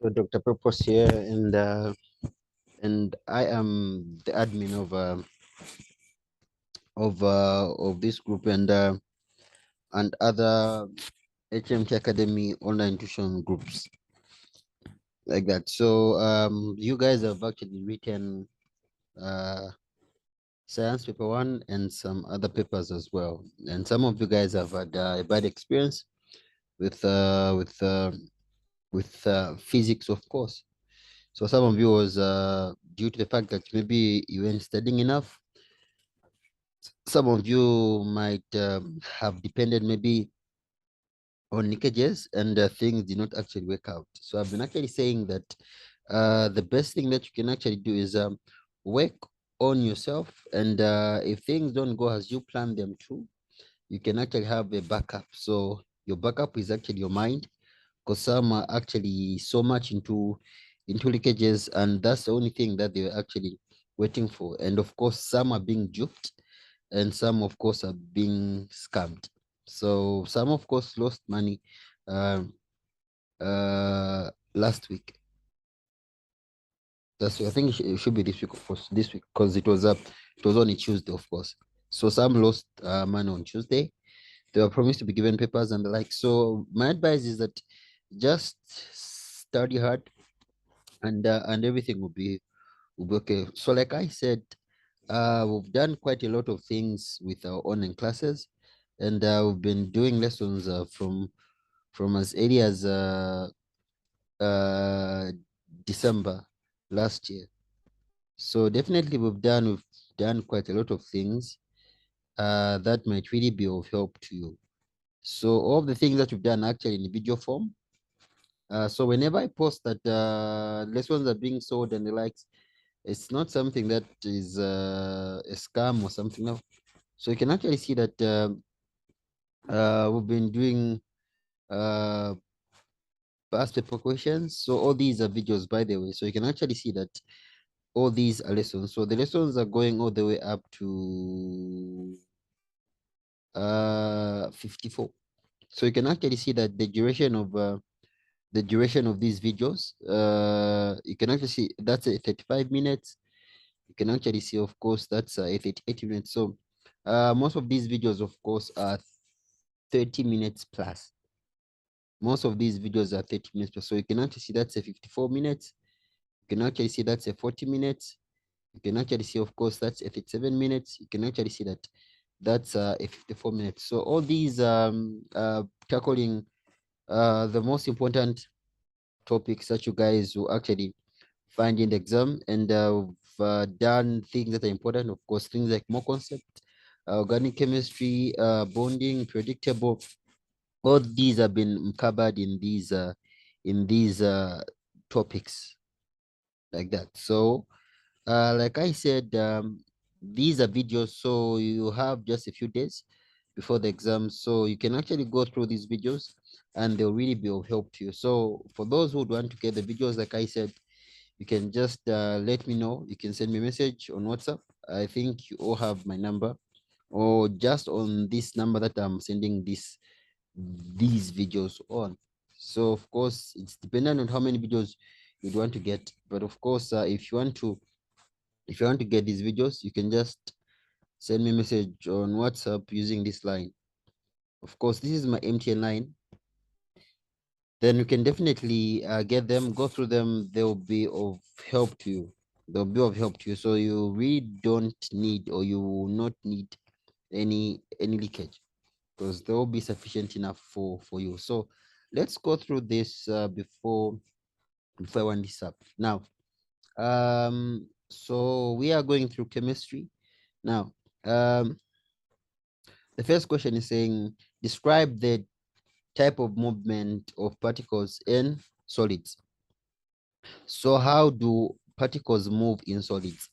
So Dr. Purpose here, and I am the admin of this group and other HMT Academy online tuition groups like that. So you guys have actually written uh, science paper one and some other papers as well, and some of you guys have had a bad experience with uh, with uh, with physics, of course. So some of you was due to the fact that maybe you weren't studying enough. Some of you might have depended maybe on leakages and things did not actually work out. So I've been actually saying that the best thing that you can actually do is work on yourself. And if things don't go as you plan them to, you can actually have a backup. So your backup is actually your mind, because some are actually so much into leakages, and that's the only thing that they're actually waiting for. And of course, some are being duped, and some, of course, are being scammed. So some, of course, lost money um, last week. I think it should be this week, of course. This week, because it was on a Tuesday, of course. So some lost money on Tuesday. They were promised to be given papers and the like. So my advice is that just study hard, and everything will be okay. So like I said, we've done quite a lot of things with our online classes, and we've been doing lessons from as early as uh, December last year. So definitely we've done quite a lot of things that might really be of help to you. So all of the things that we've done actually in video form. So whenever I post that lessons are being sold and the likes, it's not something that is a scam or something else. So you can actually see that we've been doing uh, past paper questions. So all these are videos, by the way. So you can actually see that all these are lessons. So the lessons are going all the way up to 54. So you can actually see that the duration of these videos, you can actually see that's a 35 minutes. You can actually see, of course, that's a 38 minutes. So most of these videos, of course, are 30 minutes plus. Most of these videos are 30 minutes plus. So you can actually see that's a 54 minutes. You can actually see that's a 40 minutes. You can actually see, of course, that's a 37 minutes. You can actually see that that's a 54 minutes. So all these tackling the most important topics that you guys will actually find in the exam, and we've done things that are important, of course, things like more concept, organic chemistry, bonding, predictable. All these have been covered in these topics like that. So like I said, these are videos, so you have just a few days before the exam, so you can actually go through these videos and they'll really be of help to you. So for those who would want to get the videos, like I said, you can just let me know. You can send me a message on WhatsApp. I think you all have my number, or just on this number that I'm sending these videos on. So of course, it's dependent on how many videos you'd want to get. But of course, if you want to get these videos, you can just send me a message on WhatsApp using this line. Of course, this is my MTN line. Then you can definitely get them, go through them. They'll be of help to you. They'll be of help to you. So you really don't need, or you will not need any leakage, because they will be sufficient enough for you. So let's go through this before I wind this up. Now, so we are going through chemistry. Now, the first question is saying, describe the type of movement of particles in solids. So how do particles move in solids?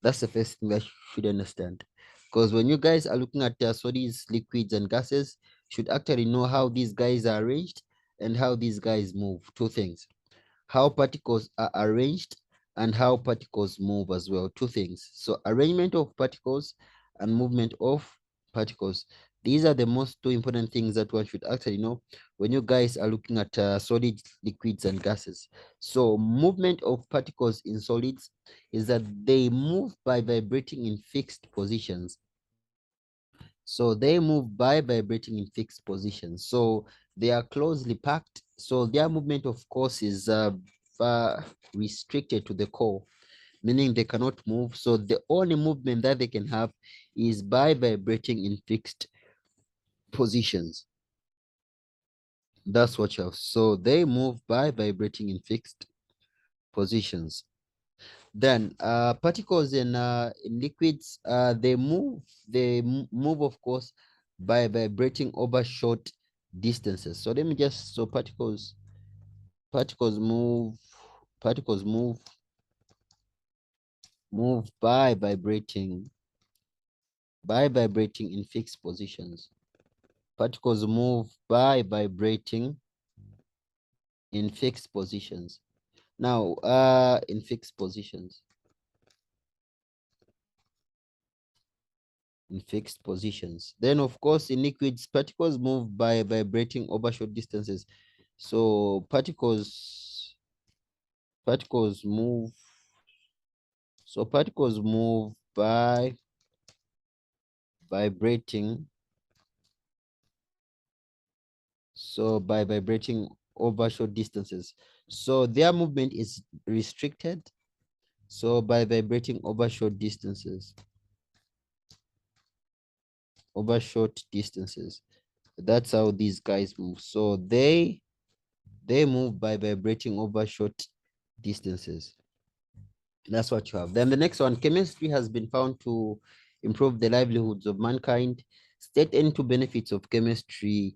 That's the first thing that you should understand. Because when you guys are looking at solids, liquids, and gases, you should actually know how these guys are arranged and how these guys move. Two things: how particles are arranged and how particles move as well. Two things. So arrangement of particles and movement of particles. These are the most two important things that one should actually know when you guys are looking at solids, liquids, and gases. So movement of particles in solids is that they move by vibrating in fixed positions. So they move by vibrating in fixed positions. So they are closely packed. So their movement, of course, is restricted to the core, meaning they cannot move. So the only movement that they can have is by vibrating in fixed positions. That's what you have. So they move by vibrating in fixed positions. Then particles in liquids, they move, of course, by vibrating over short distances. So let me just, so particles move by vibrating in fixed positions. Particles move by vibrating in fixed positions. Now, in fixed positions. In fixed positions. Then, of course, in liquids, particles move by vibrating over short distances. So particles move. So particles move by vibrating. So by vibrating over short distances. So their movement is restricted. So by vibrating over short distances. Over short distances. That's how these guys move. So they move by vibrating over short distances. That's what you have. Then the next one, chemistry has been found to improve the livelihoods of mankind. State any two benefits of chemistry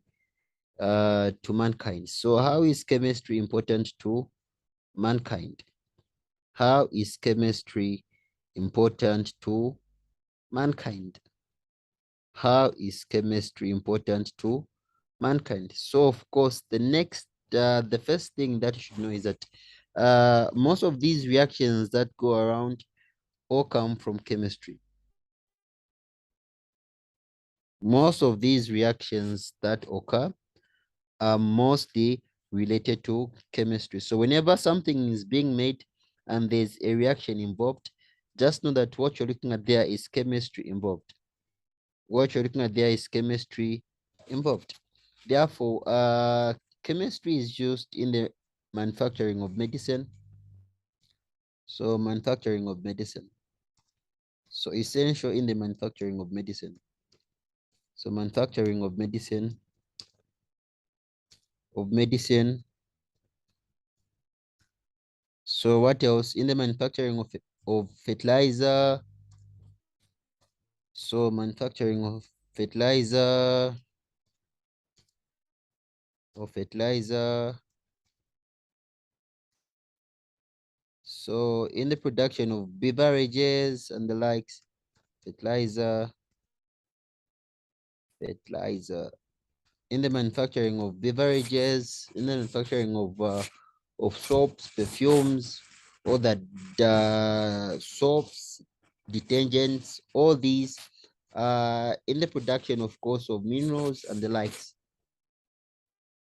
to mankind. So how is chemistry important to mankind? How is chemistry important to mankind? How is chemistry important to mankind? So of course, the first thing that you should know is that most of these reactions that go around all come from chemistry. Most of these reactions that occur are mostly related to chemistry. So whenever something is being made and there's a reaction involved, just know that what you're looking at there is chemistry involved. What you're looking at there is chemistry involved. Therefore, chemistry is used in the manufacturing of medicine. So manufacturing of medicine. So essential in the manufacturing of medicine. So manufacturing of medicine, of medicine. So what else? In the manufacturing of fertilizer. So manufacturing of fertilizer. So in the production of beverages and the likes, fertilizer. In the manufacturing of beverages, in the manufacturing of soaps, perfumes, all that soaps, detergents, all these in the production, of course, of minerals and the likes.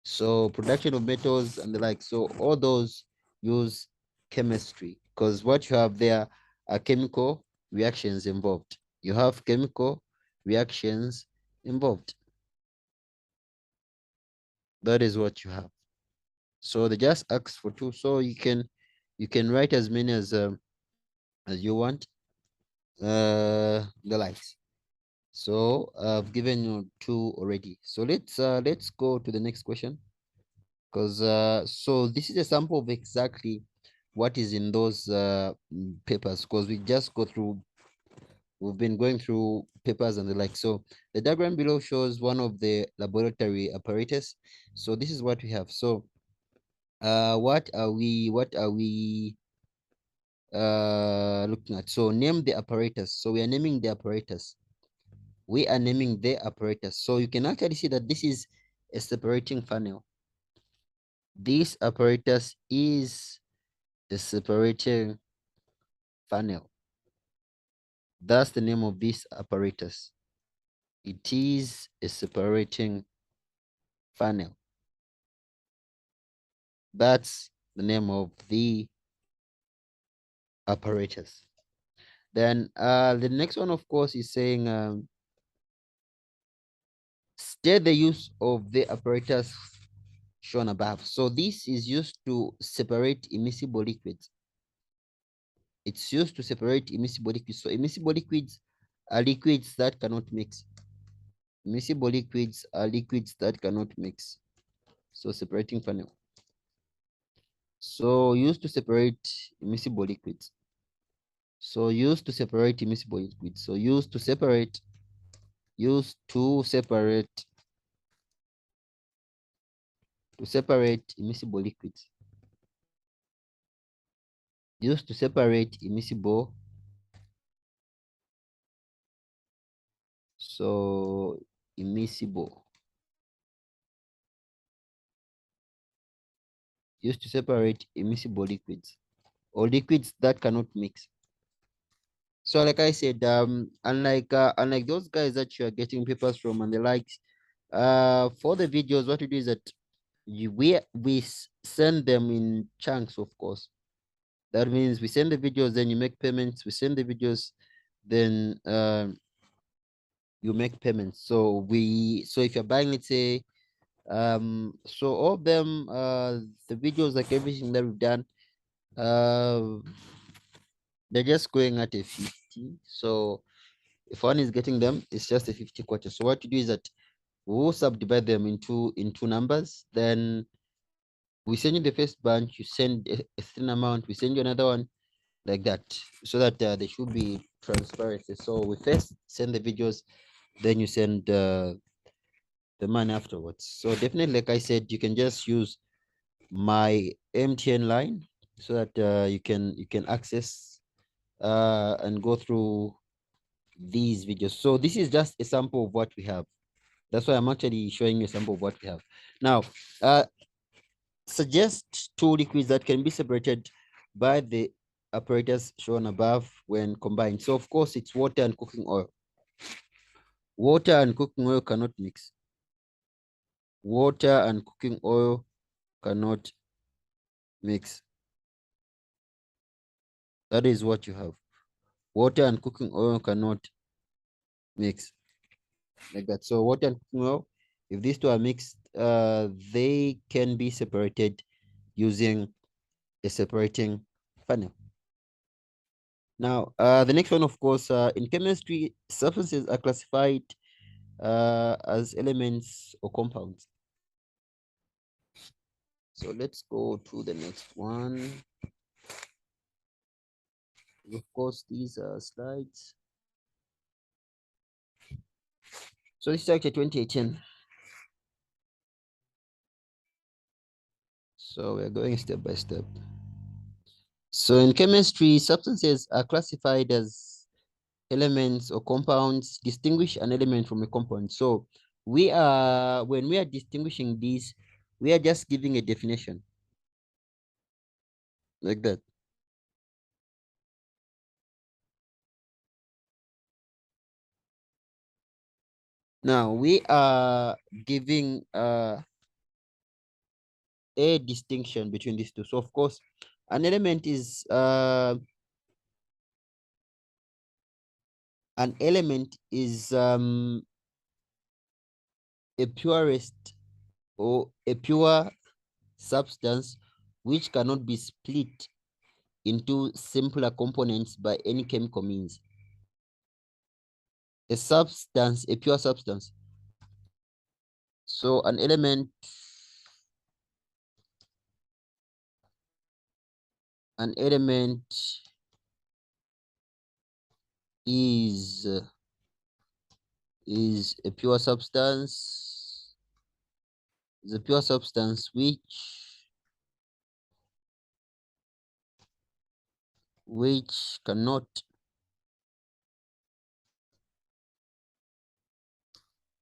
So production of metals and the like. So all those use chemistry because what you have there are chemical reactions involved. You have chemical reactions involved. That is what you have. So they just ask for two. So you can write as many as you want. The likes. So I've given you two already. So let's go to the next question. Because so this is a sample of exactly what is in those papers, because we've been going through papers and the like. So the diagram below shows one of the laboratory apparatus. So this is what we have. So what are we looking at? So name the apparatus. So we are naming the apparatus. We are naming the apparatus. So you can actually see that this is a separating funnel. This apparatus is the separating funnel. That's the name of this apparatus. It is a separating funnel. That's the name of the apparatus. Then the next one, of course, is saying state the use of the apparatus shown above. So this is used to separate immiscible liquids. It's used to separate immiscible liquids. So immiscible liquids are liquids that cannot mix. Immiscible liquids are liquids that cannot mix. So separating funnel. So used to separate immiscible liquids. So used to separate immiscible liquids. So used to separate immiscible liquids. Used to separate immiscible. So immiscible. Used to separate immiscible liquids or liquids that cannot mix. So like I said, unlike those guys that you are getting papers from and the likes, for the videos, what we do is that we send them in chunks, of course. That means we send the videos, then you make payments. We send the videos, then you make payments. So if you're buying, let's say, so all of them, the videos, like everything that we've done, they're just going at a 50. So if one is getting them, it's just a 50 quarter. So what you do is that we'll subdivide them into numbers. Then we send you the first bunch, you send a certain amount, we send you another one, like that, so that they should be transparency. So we first send the videos, then you send the money afterwards. So definitely, like I said, you can just use my MTN line so that you can access and go through these videos. So this is just a sample of what we have. That's why I'm actually showing you a sample of what we have. Now, suggest two liquids that can be separated by the apparatus shown above when combined. So of course it's water and cooking oil. Water and cooking oil cannot mix. Water and cooking oil cannot mix. That is what you have. Water and cooking oil cannot mix, like that. So water and cooking oil, if these two are mixed, they can be separated using a separating funnel. Now, the next one, of course, in chemistry, substances are classified as elements or compounds. So let's go to the next one. Of course, these are slides. So this is actually 2018. So we're going step by step. So in chemistry, substances are classified as elements or compounds. Distinguish an element from a compound. So when we are distinguishing these, we are just giving a definition, like that. Now we are giving a distinction between these two. So of course, an element is a purest or a pure substance which cannot be split into simpler components by any chemical means. A substance, a pure substance. So an element is a pure substance, is a pure substance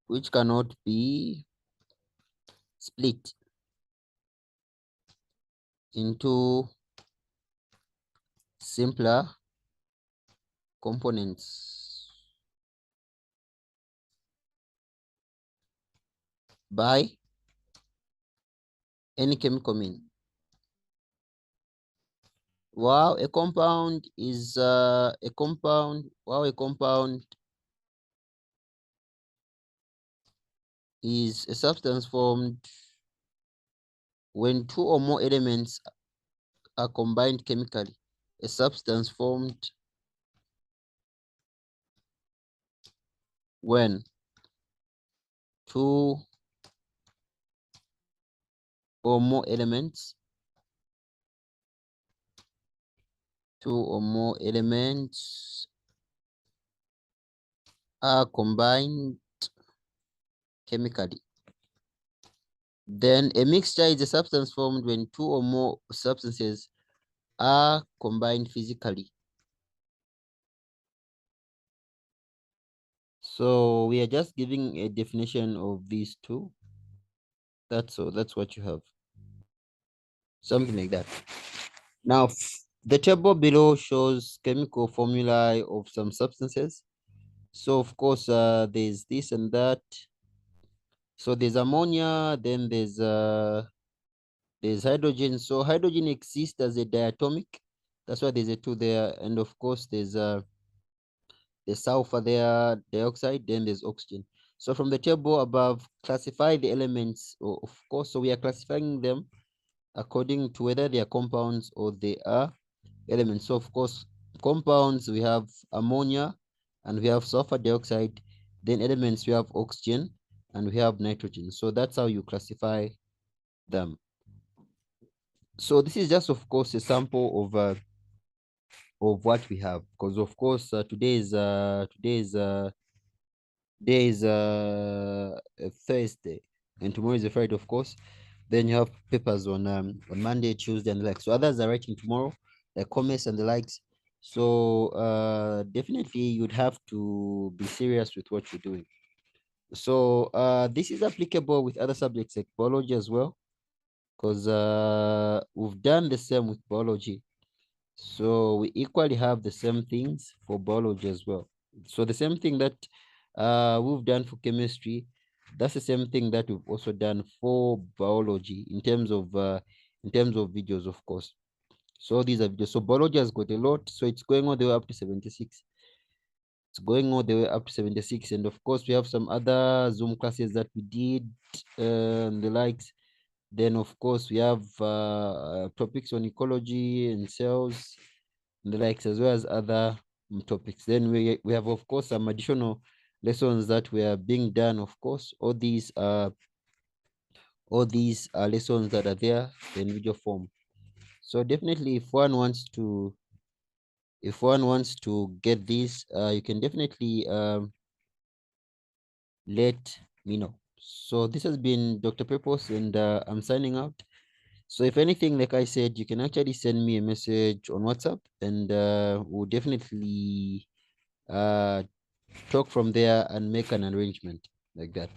which cannot be split into simpler components by any chemical mean. Wow, a compound is a compound. Wow, a compound is a substance formed when two or more elements are combined chemically. A substance formed when two or more elements are combined chemically. Then a mixture is a substance formed when two or more substances are combined physically. So we are just giving a definition of these two. That's all. That's what you have. Something like that. Now, the table below shows chemical formulae of some substances. So of course, there's this and that. So there's ammonia, then there's hydrogen. So hydrogen exists as a diatomic. That's why there's a two there. And of course, there's sulfur there, dioxide, then there's oxygen. So from the table above, classify the elements, of course. So we are classifying them according to whether they are compounds or they are elements. So of course, compounds, we have ammonia and we have sulfur dioxide. Then elements, we have oxygen and we have nitrogen. So that's how you classify them. So this is just, of course, a sample of what we have, because of course today is Thursday and tomorrow is a Friday, of course. Then you have papers on Monday, Tuesday, and the like. So others are writing tomorrow, like commerce and the likes. So definitely you'd have to be serious with what you're doing. So this is applicable with other subjects like biology as well, because we've done the same with biology. So we equally have the same things for biology as well. So the same thing that we've done for chemistry, that's the same thing that we've also done for biology in terms of videos, of course. So these are videos. So biology has got a lot. So it's going all the way up to 76. It's going all the way up to 76. And of course, we have some other Zoom classes that we did and the likes. Then, of course, we have topics on ecology and cells and the likes, as well as other topics. Then we have, of course, some additional lessons that were being done. Of course, all these are lessons that are there in video form. So definitely, if one wants to get this, you can definitely let me know. So this has been Dr. Purpose, and I'm signing out. So if anything, like I said, you can actually send me a message on WhatsApp, and we'll definitely talk from there and make an arrangement like that.